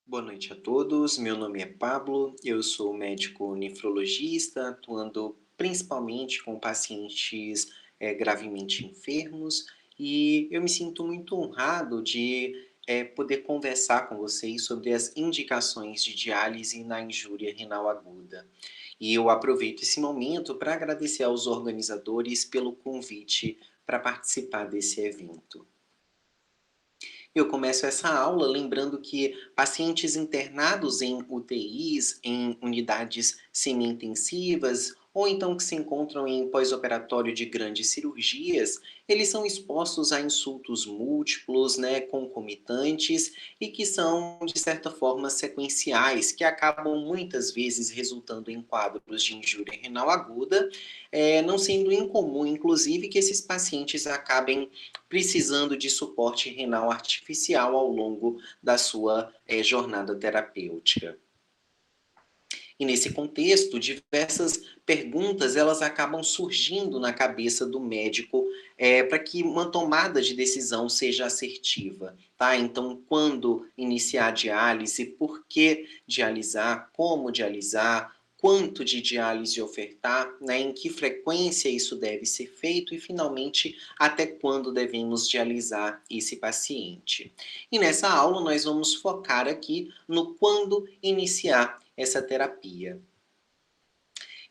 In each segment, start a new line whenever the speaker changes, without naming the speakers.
Boa noite a todos. Meu nome é Pablo, eu sou médico nefrologista, atuando principalmente com pacientes gravemente enfermos, e eu me sinto muito honrado de poder conversar com vocês sobre as indicações de diálise na injúria renal aguda. E eu aproveito esse momento para agradecer aos organizadores pelo convite para participar desse evento. Eu começo essa aula lembrando que pacientes internados em UTIs, em unidades semi-intensivas, ou então que se encontram em pós-operatório de grandes cirurgias, eles são expostos a insultos múltiplos, né, concomitantes, e que são, de certa forma, sequenciais, que acabam muitas vezes resultando em quadros de injúria renal aguda, não sendo incomum, inclusive, que esses pacientes acabem precisando de suporte renal artificial ao longo da sua jornada terapêutica. E nesse contexto, diversas perguntas elas acabam surgindo na cabeça do médico para que uma tomada de decisão seja assertiva. Tá? Então, quando iniciar a diálise, por que dialisar, como dialisar, quanto de diálise ofertar, né, em que frequência isso deve ser feito e, finalmente, até quando devemos dialisar esse paciente. E nessa aula nós vamos focar aqui no quando iniciar essa terapia.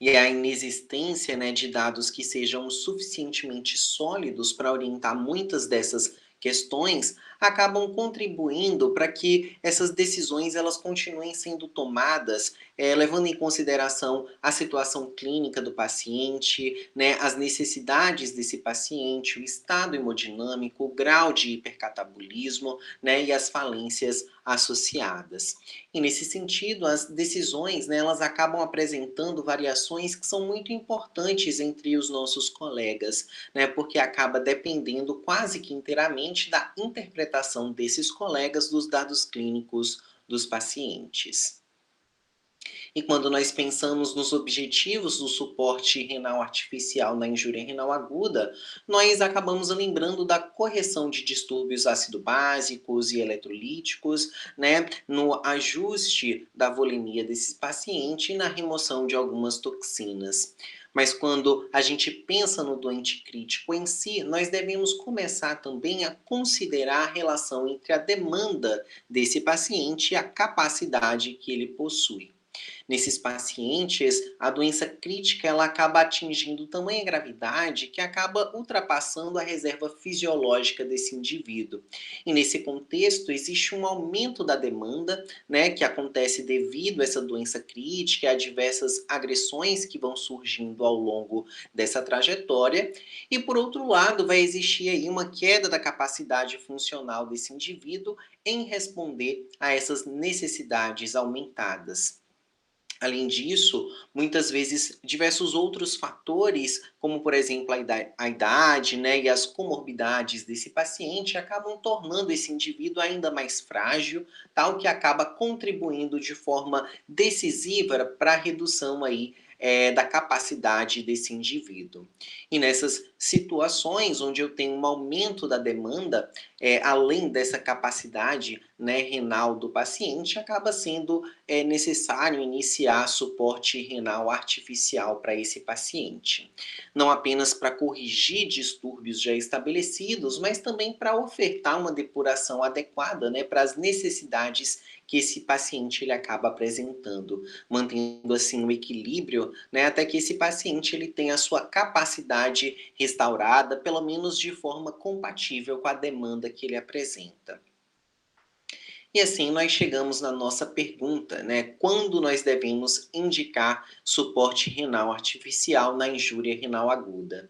E a inexistência, né, de dados que sejam suficientemente sólidos para orientar muitas dessas questões acabam contribuindo para que essas decisões elas continuem sendo tomadas levando em consideração a situação clínica do paciente, né, as necessidades desse paciente, o estado hemodinâmico, o grau de hipercatabolismo, né, e as falências associadas. E nesse sentido, as decisões, né, elas acabam apresentando variações que são muito importantes entre os nossos colegas, né, porque acaba dependendo quase que inteiramente da interpretação desses colegas dos dados clínicos dos pacientes. E quando nós pensamos nos objetivos do suporte renal artificial na injúria renal aguda, nós acabamos lembrando da correção de distúrbios ácido-básicos e eletrolíticos, né, no ajuste da volemia desse paciente e na remoção de algumas toxinas. Mas quando a gente pensa no doente crítico em si, nós devemos começar também a considerar a relação entre a demanda desse paciente e a capacidade que ele possui. Nesses pacientes, a doença crítica ela acaba atingindo tamanha gravidade que acaba ultrapassando a reserva fisiológica desse indivíduo. E nesse contexto, existe um aumento da demanda, né, que acontece devido a essa doença crítica e a diversas agressões que vão surgindo ao longo dessa trajetória. E por outro lado, vai existir aí uma queda da capacidade funcional desse indivíduo em responder a essas necessidades aumentadas. Além disso, muitas vezes diversos outros fatores, como por exemplo a idade, né, e as comorbidades desse paciente, acabam tornando esse indivíduo ainda mais frágil, tal que acaba contribuindo de forma decisiva para a redução aí da capacidade desse indivíduo. E nessas situações onde eu tenho um aumento da demanda, além dessa capacidade, né, renal do paciente, acaba sendo é necessário iniciar suporte renal artificial para esse paciente. Não apenas para corrigir distúrbios já estabelecidos, mas também para ofertar uma depuração adequada, né, para as necessidades que esse paciente ele acaba apresentando, mantendo assim o equilíbrio, né, até que esse paciente ele tenha a sua capacidade restaurada, pelo menos de forma compatível com a demanda que ele apresenta. E assim nós chegamos na nossa pergunta, né? Quando nós devemos indicar suporte renal artificial na injúria renal aguda?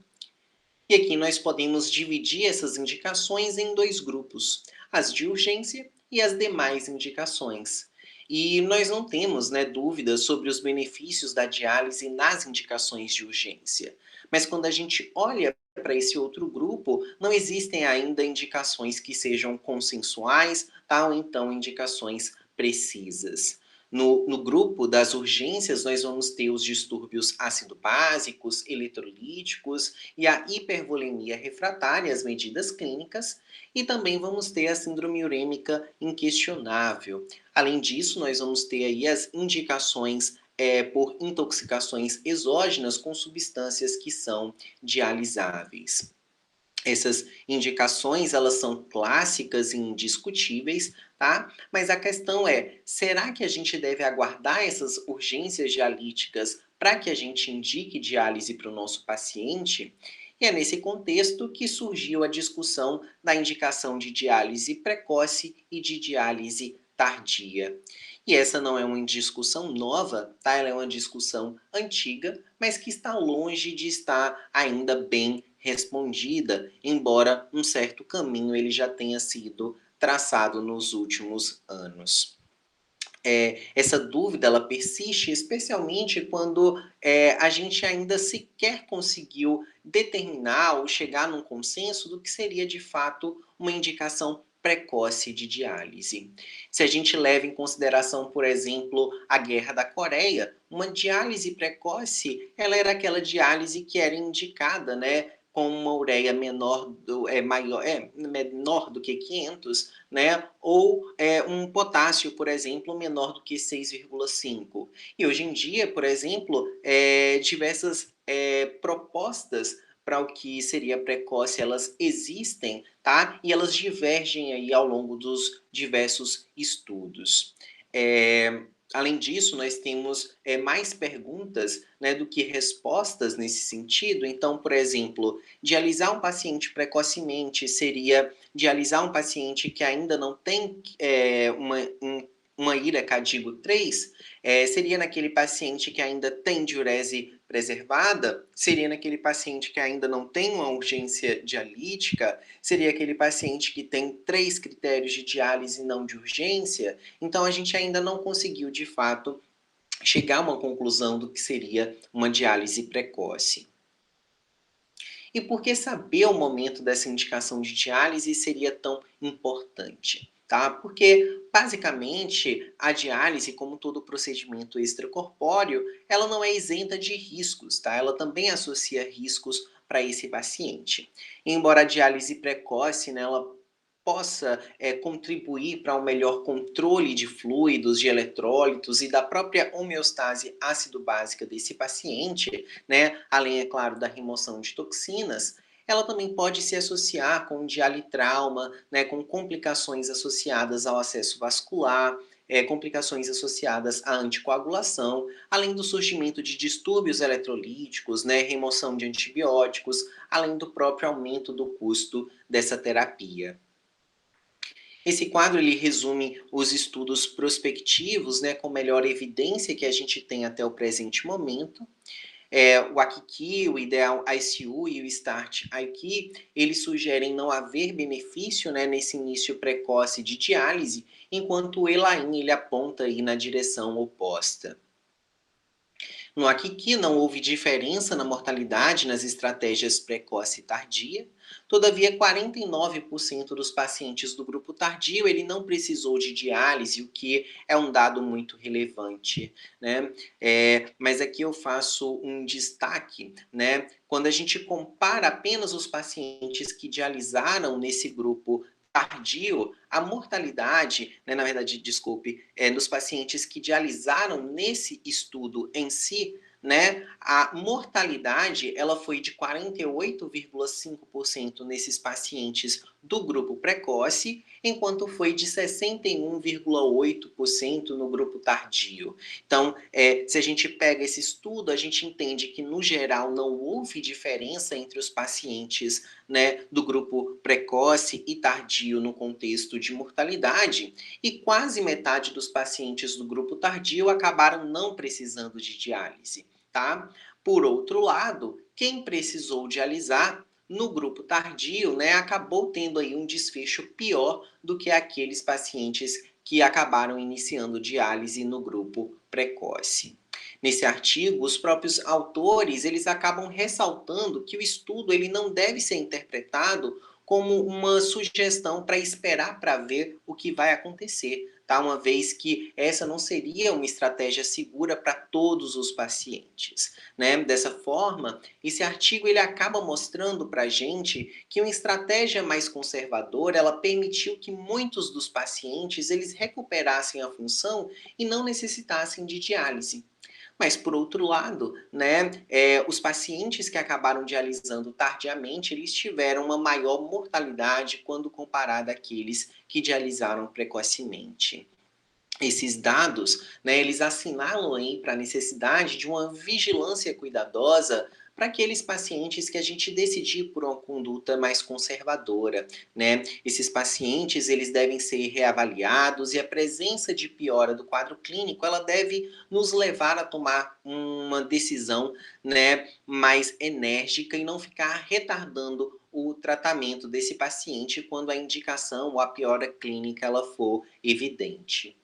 E aqui nós podemos dividir essas indicações em dois grupos, as de urgência e as demais indicações. E nós não temos, né, dúvidas sobre os benefícios da diálise nas indicações de urgência. Mas quando a gente olha para esse outro grupo, não existem ainda indicações que sejam consensuais, tá? Ou então indicações precisas. No grupo das urgências, nós vamos ter os distúrbios ácido-básicos, eletrolíticos e a hipervolemia refratária às medidas clínicas, e também vamos ter a síndrome urêmica inquestionável. Além disso, nós vamos ter aí as indicações por intoxicações exógenas com substâncias que são dialisáveis. Essas indicações, elas são clássicas e indiscutíveis, tá? Mas a questão é, será que a gente deve aguardar essas urgências dialíticas para que a gente indique diálise para o nosso paciente? E é nesse contexto que surgiu a discussão da indicação de diálise precoce e de diálise tardia. E essa não é uma discussão nova, tá? Ela é uma discussão antiga, mas que está longe de estar ainda bem respondida, embora um certo caminho ele já tenha sido traçado nos últimos anos. Essa dúvida ela persiste especialmente quando a gente ainda sequer conseguiu determinar ou chegar num consenso do que seria de fato uma indicação precoce de diálise. Se a gente leva em consideração, por exemplo, a Guerra da Coreia, uma diálise precoce, ela era aquela diálise que era indicada, né, com uma ureia menor do que 500, né, ou um potássio, por exemplo, menor do que 6,5. E hoje em dia, por exemplo, diversas propostas para o que seria precoce, elas existem, tá? E elas divergem aí ao longo dos diversos estudos. Além disso, nós temos mais perguntas, né, do que respostas nesse sentido. Então, por exemplo, dialisar um paciente precocemente seria dialisar um paciente que ainda não tem uma ira Cadigo 3, seria naquele paciente que ainda tem diurese preservada, seria naquele paciente que ainda não tem uma urgência dialítica, seria aquele paciente que tem 3 critérios de diálise e não de urgência. Então, a gente ainda não conseguiu, de fato, chegar a uma conclusão do que seria uma diálise precoce. E por que saber o momento dessa indicação de diálise seria tão importante? Tá? Porque, basicamente, a diálise, como todo procedimento extracorpóreo, ela não é isenta de riscos, tá? Ela também associa riscos para esse paciente. Embora a diálise precoce, né, ela possa contribuir para um melhor controle de fluidos, de eletrólitos e da própria homeostase ácido-básica desse paciente, né, além, é claro, da remoção de toxinas, ela também pode se associar com dialitrauma, né, com complicações associadas ao acesso vascular, complicações associadas à anticoagulação, além do surgimento de distúrbios eletrolíticos, né, remoção de antibióticos, além do próprio aumento do custo dessa terapia. Esse quadro ele resume os estudos prospectivos, né, com melhor evidência que a gente tem até o presente momento. O AKIKI, o Ideal ICU e o START IQ, eles sugerem não haver benefício, né, nesse início precoce de diálise, enquanto o ELAIN ele aponta aí na direção oposta. No Akiki não houve diferença na mortalidade nas estratégias precoce e tardia. Todavia, 49% dos pacientes do grupo tardio ele não precisou de diálise, o que é um dado muito relevante, né? Mas aqui eu faço um destaque, né? Quando a gente compara apenas os pacientes que dialisaram nesse grupo tardio, a mortalidade, né, na verdade, desculpe, nos pacientes que dialisaram nesse estudo em si, né, a mortalidade ela foi de 48,5% nesses pacientes do grupo precoce, enquanto foi de 61,8% no grupo tardio. Então, se a gente pega esse estudo, a gente entende que, no geral, não houve diferença entre os pacientes, né, do grupo precoce e tardio no contexto de mortalidade, e quase metade dos pacientes do grupo tardio acabaram não precisando de diálise. Tá? Por outro lado, quem precisou dialisar no grupo tardio, né, acabou tendo aí um desfecho pior do que aqueles pacientes que acabaram iniciando diálise no grupo precoce. Nesse artigo, os próprios autores eles acabam ressaltando que o estudo ele não deve ser interpretado como uma sugestão para esperar para ver o que vai acontecer. tá? Uma vez que essa não seria uma estratégia segura para todos os pacientes, né? Dessa forma, esse artigo ele acaba mostrando para a gente que uma estratégia mais conservadora, ela permitiu que muitos dos pacientes eles recuperassem a função e não necessitassem de diálise. Mas, por outro lado, né, os pacientes que acabaram dialisando tardiamente, eles tiveram uma maior mortalidade quando comparado àqueles que dialisaram precocemente. Esses dados, né, eles assinalam aí para a necessidade de uma vigilância cuidadosa para aqueles pacientes que a gente decidir por uma conduta mais conservadora, né? Esses pacientes, eles devem ser reavaliados e a presença de piora do quadro clínico, ela deve nos levar a tomar uma decisão, né, mais enérgica e não ficar retardando o tratamento desse paciente quando a indicação ou a piora clínica ela for evidente.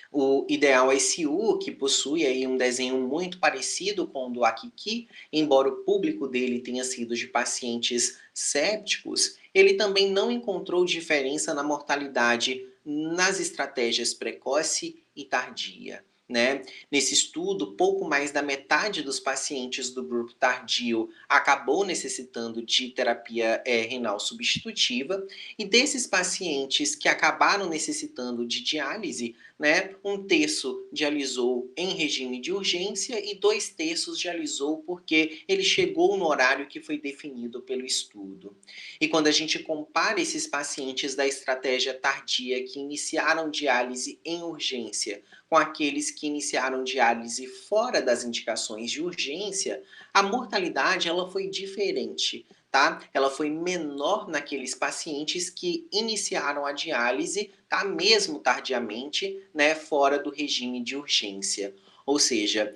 O Ideal ICU, que possui aí um desenho muito parecido com o do Akiki, embora o público dele tenha sido de pacientes sépticos, ele também não encontrou diferença na mortalidade nas estratégias precoce e tardia. Né? Nesse estudo, pouco mais da metade dos pacientes do grupo tardio acabou necessitando de terapia renal substitutiva, e desses pacientes que acabaram necessitando de diálise, né, um terço dialisou em regime de urgência e 2/3 dialisou porque ele chegou no horário que foi definido pelo estudo. E quando a gente compara esses pacientes da estratégia tardia que iniciaram diálise em urgência com aqueles que iniciaram diálise fora das indicações de urgência, a mortalidade ela foi diferente. Tá? Ela foi menor naqueles pacientes que iniciaram a diálise, tá? Mesmo tardiamente, né? Fora do regime de urgência. Ou seja,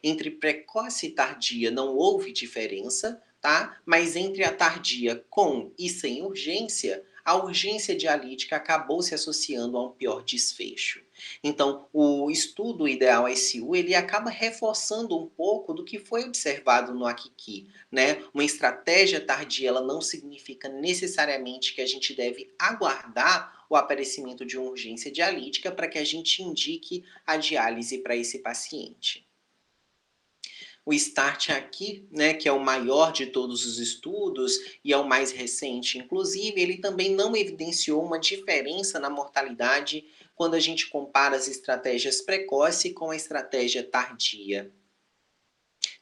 entre precoce e tardia não houve diferença, tá? Mas entre a tardia com e sem urgência, a urgência dialítica acabou se associando a um pior desfecho. Então, o estudo Ideal ICU, ele acaba reforçando um pouco do que foi observado no Akiki, né? Uma estratégia tardia, ela não significa necessariamente que a gente deve aguardar o aparecimento de uma urgência dialítica para que a gente indique a diálise para esse paciente. O START aqui, né, que é o maior de todos os estudos e é o mais recente, inclusive, ele também não evidenciou uma diferença na mortalidade quando a gente compara as estratégias precoce com a estratégia tardia.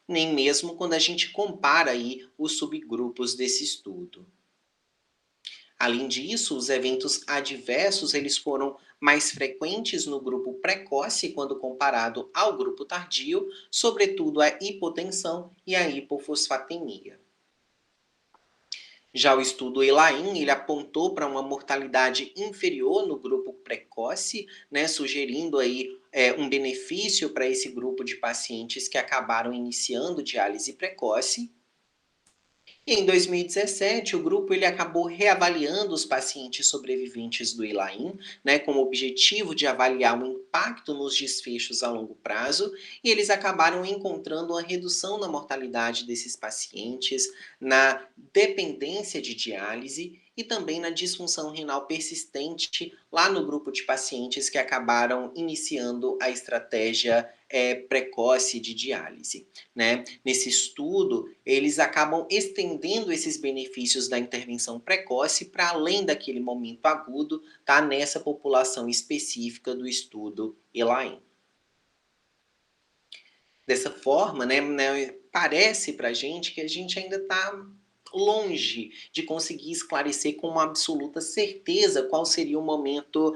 Nem mesmo quando a gente compara aí os subgrupos desse estudo. Além disso, os eventos adversos eles foram mais frequentes no grupo precoce quando comparado ao grupo tardio, sobretudo a hipotensão e a hipofosfatemia. Já o estudo ELAIM, ele apontou para uma mortalidade inferior no grupo precoce, né, sugerindo aí um benefício para esse grupo de pacientes que acabaram iniciando diálise precoce. E em 2017, o grupo ele acabou reavaliando os pacientes sobreviventes do ILAIM, né, com o objetivo de avaliar o impacto nos desfechos a longo prazo, e eles acabaram encontrando uma redução na mortalidade desses pacientes, na dependência de diálise e também na disfunção renal persistente lá no grupo de pacientes que acabaram iniciando a estratégia precoce de diálise. Né? Nesse estudo, eles acabam estendendo esses benefícios da intervenção precoce para além daquele momento agudo, tá? Nessa população específica do estudo ELAIM. Dessa forma, né, parece para a gente que a gente ainda está longe de conseguir esclarecer com uma absoluta certeza qual seria o momento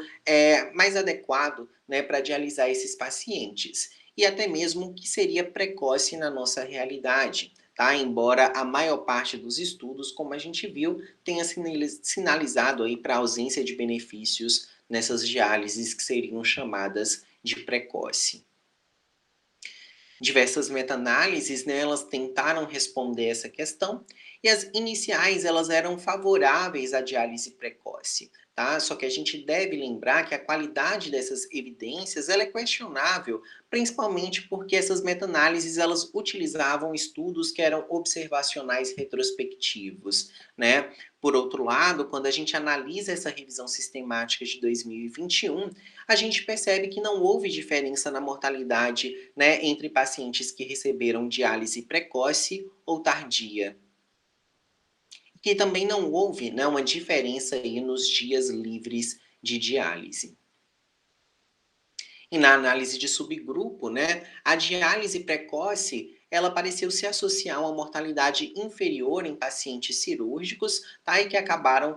mais adequado, né, para dialisar esses pacientes. E até mesmo o que seria precoce na nossa realidade. Tá? Embora a maior parte dos estudos, como a gente viu, tenha sinalizado aí para a ausência de benefícios nessas diálises que seriam chamadas de precoce. Diversas meta-análises, né, elas tentaram responder essa questão e as iniciais elas eram favoráveis à diálise precoce, tá? Só que a gente deve lembrar que a qualidade dessas evidências ela é questionável, principalmente porque essas meta-análises elas utilizavam estudos que eram observacionais retrospectivos, né? Por outro lado, quando a gente analisa essa revisão sistemática de 2021, a gente percebe que não houve diferença na mortalidade, né, entre pacientes que receberam diálise precoce ou tardia. Que também não houve, né, uma diferença aí nos dias livres de diálise. E na análise de subgrupo, né, a diálise precoce, ela pareceu se associar a uma mortalidade inferior em pacientes cirúrgicos, tá, e que acabaram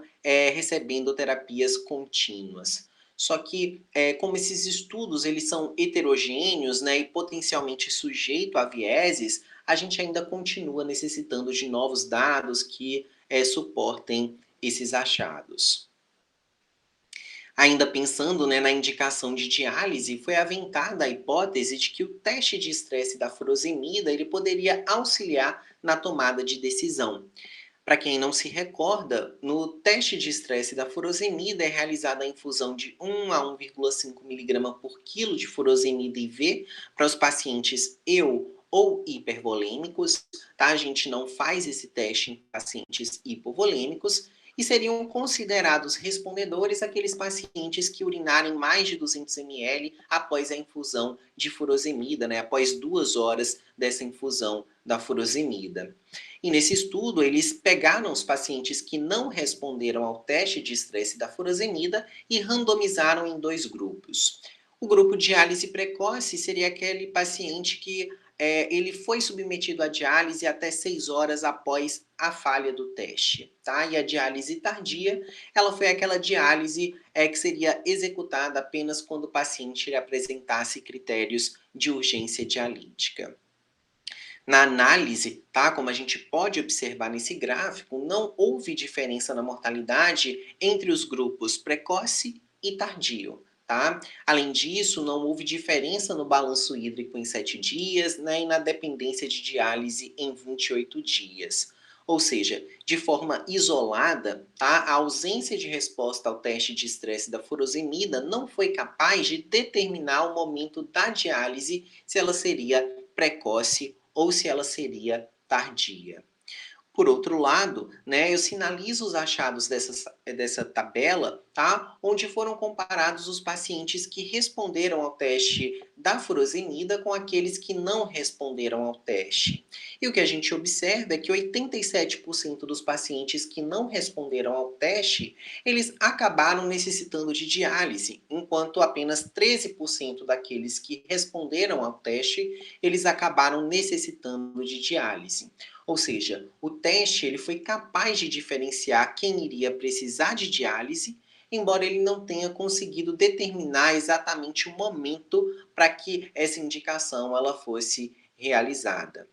recebendo terapias contínuas. Só que, como esses estudos eles são heterogêneos, né, e potencialmente sujeito a vieses, a gente ainda continua necessitando de novos dados que suportem esses achados. Ainda pensando, né, na indicação de diálise, foi aventada a hipótese de que o teste de estresse da furosemida ele poderia auxiliar na tomada de decisão. Para quem não se recorda, no teste de estresse da furosemida é realizada a infusão de 1 a 1,5 miligrama por quilo de furosemida IV para os pacientes ou hipervolêmicos, tá? A gente não faz esse teste em pacientes hipovolêmicos e seriam considerados respondedores aqueles pacientes que urinarem mais de 200 ml após a infusão de furosemida, né? Após 2 horas dessa infusão da furosemida. E nesse estudo, eles pegaram os pacientes que não responderam ao teste de estresse da furosemida e randomizaram em 2 grupos. O grupo de diálise precoce seria aquele paciente que ele foi submetido à diálise até 6 horas após a falha do teste, tá? E a diálise tardia, ela foi aquela diálise que seria executada apenas quando o paciente apresentasse critérios de urgência dialítica. Na análise, tá, como a gente pode observar nesse gráfico, não houve diferença na mortalidade entre os grupos precoce e tardio. Tá? Além disso, não houve diferença no balanço hídrico em 7 dias, né, e na dependência de diálise em 28 dias. Ou seja, de forma isolada, tá, a ausência de resposta ao teste de estresse da furosemida não foi capaz de determinar o momento da diálise, se ela seria precoce ou se ela seria tardia. Por outro lado, né, eu sinalizo os achados dessa tabela, tá? Onde foram comparados os pacientes que responderam ao teste da furosemida com aqueles que não responderam ao teste. E o que a gente observa é que 87% dos pacientes que não responderam ao teste, eles acabaram necessitando de diálise, enquanto apenas 13% daqueles que responderam ao teste, eles acabaram necessitando de diálise. Ou seja, o teste ele foi capaz de diferenciar quem iria precisar de diálise, embora ele não tenha conseguido determinar exatamente o momento para que essa indicação ela fosse realizada.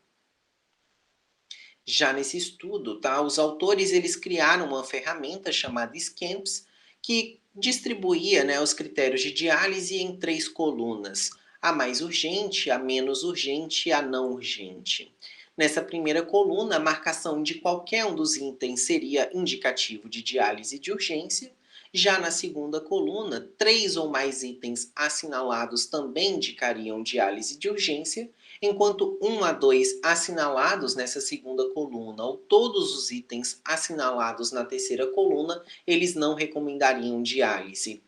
Já nesse estudo, tá, os autores eles criaram uma ferramenta chamada SCAMPS, que distribuía, né, os critérios de diálise em 3 colunas: a mais urgente, a menos urgente e a não urgente. Nessa primeira coluna, a marcação de qualquer um dos itens seria indicativo de diálise de urgência. Já na segunda coluna, 3 ou mais itens assinalados também indicariam diálise de urgência, enquanto 1 a 2 assinalados nessa segunda coluna ou todos os itens assinalados na terceira coluna, eles não recomendariam diálise.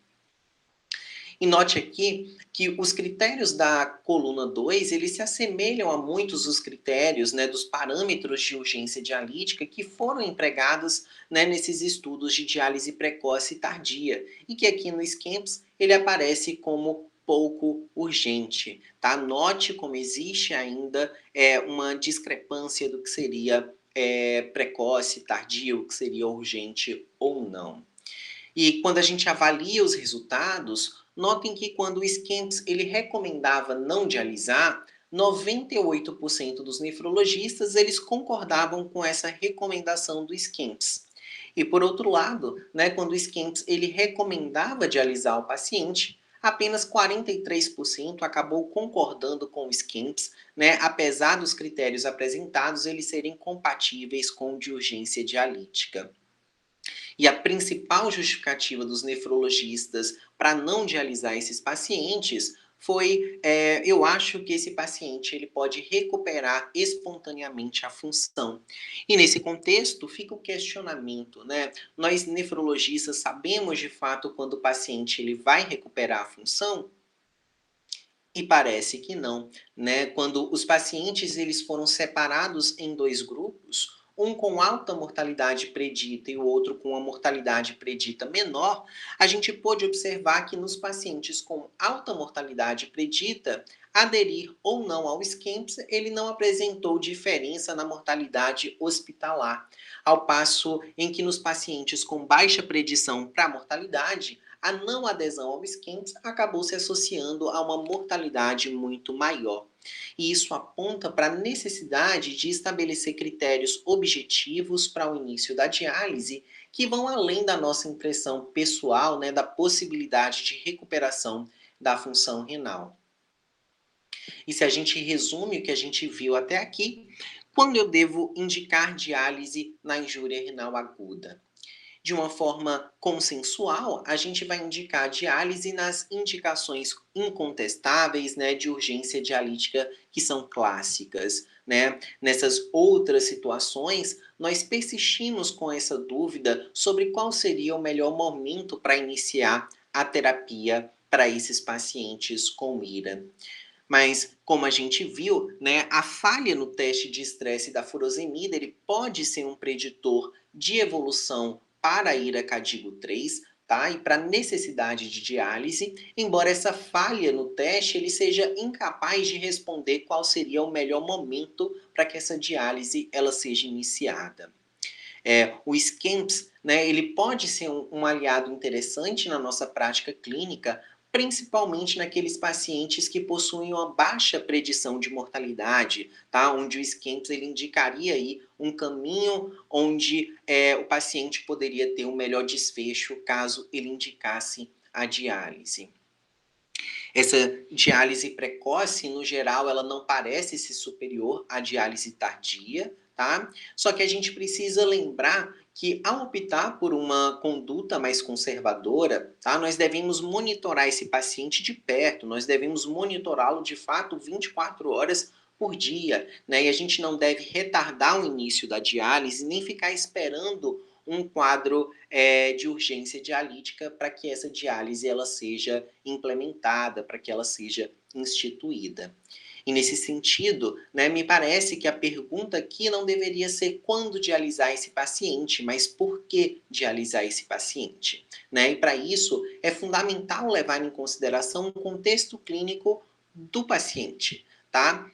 E note aqui que os critérios da coluna 2, eles se assemelham a muitos dos critérios, né, dos parâmetros de urgência dialítica que foram empregados, né, nesses estudos de diálise precoce e tardia, e que aqui no SCAMPS ele aparece como pouco urgente. Tá? Note como existe ainda uma discrepância do que seria precoce, tardio, o que seria urgente ou não. E quando a gente avalia os resultados, notem que quando o SCAMPS ele recomendava não dialisar, 98% dos nefrologistas eles concordavam com essa recomendação do SCAMPS. E por outro lado, né, quando o SCAMPS ele recomendava dialisar o paciente, apenas 43% acabou concordando com o SCAMPS, né, apesar dos critérios apresentados eles serem compatíveis com o de urgência dialítica. E a principal justificativa dos nefrologistas para não dialisar esses pacientes foi, eu acho que esse paciente ele pode recuperar espontaneamente a função. E nesse contexto fica o questionamento, né? Nós nefrologistas sabemos de fato quando o paciente ele vai recuperar a função? E parece que não, né? Quando os pacientes eles foram separados em dois grupos, um com alta mortalidade predita e o outro com uma mortalidade predita menor, a gente pôde observar que nos pacientes com alta mortalidade predita, aderir ou não ao SCAMPS, ele não apresentou diferença na mortalidade hospitalar, ao passo em que nos pacientes com baixa predição para a mortalidade, a não adesão ao SCAMPS acabou se associando a uma mortalidade muito maior. E isso aponta para a necessidade de estabelecer critérios objetivos para o início da diálise que vão além da nossa impressão pessoal, né, da possibilidade de recuperação da função renal. E se a gente resume o que a gente viu até aqui, quando eu devo indicar diálise na injúria renal aguda? De uma forma consensual, a gente vai indicar a diálise nas indicações incontestáveis, né, de urgência dialítica que são clássicas, né? Nessas outras situações, nós persistimos com essa dúvida sobre qual seria o melhor momento para iniciar a terapia para esses pacientes com IRA. Mas, como a gente viu, né, a falha no teste de estresse da furosemida ele pode ser um preditor de evolução para a ira Cadigo 3, tá? E para necessidade de diálise, embora essa falha no teste ele seja incapaz de responder qual seria o melhor momento para que essa diálise ela seja iniciada. O SCAMPS, né, ele pode ser um aliado interessante na nossa prática clínica, principalmente naqueles pacientes que possuem uma baixa predição de mortalidade, tá? Onde o SCAMPS ele indicaria aí um caminho onde o paciente poderia ter um melhor desfecho caso ele indicasse a diálise. Essa diálise precoce, no geral, ela não parece ser superior à diálise tardia, tá? Só que a gente precisa lembrar que ao optar por uma conduta mais conservadora, tá? Nós devemos monitorar esse paciente de perto, nós devemos monitorá-lo de fato 24 horas por dia, né? E a gente não deve retardar o início da diálise, nem ficar esperando um quadro de urgência dialítica para que essa diálise ela seja implementada, para que ela seja instituída. E nesse sentido, né, me parece que a pergunta aqui não deveria ser quando dialisar esse paciente, mas por que dialisar esse paciente. Né? E para isso é fundamental levar em consideração o contexto clínico do paciente. Tá?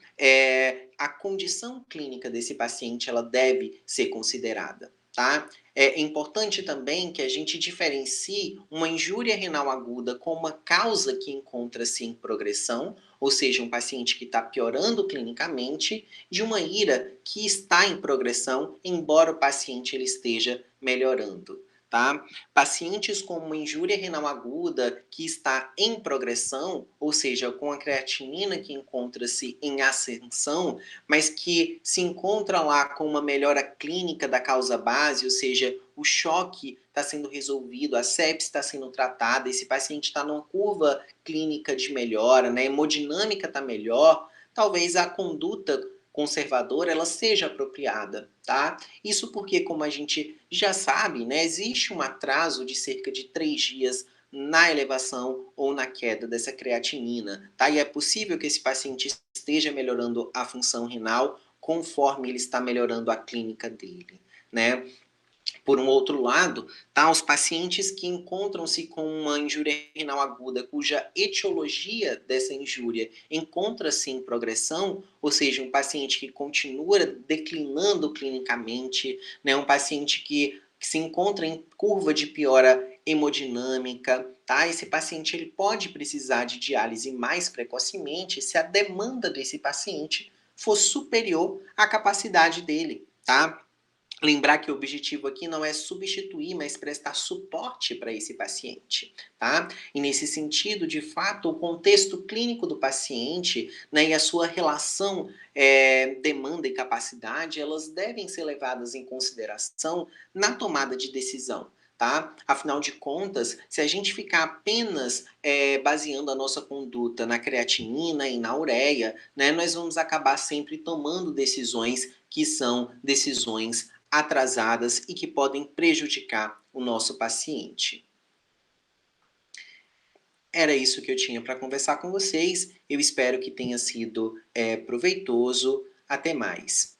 A condição clínica desse paciente ela deve ser considerada. Tá? É importante também que a gente diferencie uma injúria renal aguda com uma causa que encontra-se em progressão, ou seja, um paciente que está piorando clinicamente, de uma ira que está em progressão, embora o paciente ele esteja melhorando. Tá? Pacientes com uma injúria renal aguda que está em progressão, ou seja, com a creatinina que encontra-se em ascensão, mas que se encontra lá com uma melhora clínica da causa base, ou seja, o choque está sendo resolvido, a sepse está sendo tratada, esse paciente está numa curva clínica de melhora, né? A hemodinâmica está melhor, talvez a conduta conservadora ela seja apropriada, tá? Isso porque, como a gente já sabe, né, existe um atraso de cerca de 3 dias na elevação ou na queda dessa creatinina, tá? E é possível que esse paciente esteja melhorando a função renal conforme ele está melhorando a clínica dele, né? Por um outro lado, tá, os pacientes que encontram-se com uma injúria renal aguda, cuja etiologia dessa injúria encontra-se em progressão, ou seja, um paciente que continua declinando clinicamente, né, um paciente que se encontra em curva de piora hemodinâmica, tá? Esse paciente ele pode precisar de diálise mais precocemente se a demanda desse paciente for superior à capacidade dele, tá? Lembrar que o objetivo aqui não é substituir, mas prestar suporte para esse paciente, tá? E nesse sentido, de fato, o contexto clínico do paciente, né, e a sua relação demanda e capacidade, elas devem ser levadas em consideração na tomada de decisão. Tá? Afinal de contas, se a gente ficar apenas baseando a nossa conduta na creatinina e na ureia, né, nós vamos acabar sempre tomando decisões que são decisões atrasadas e que podem prejudicar o nosso paciente. Era isso que eu tinha para conversar com vocês. Eu espero que tenha sido proveitoso. Até mais.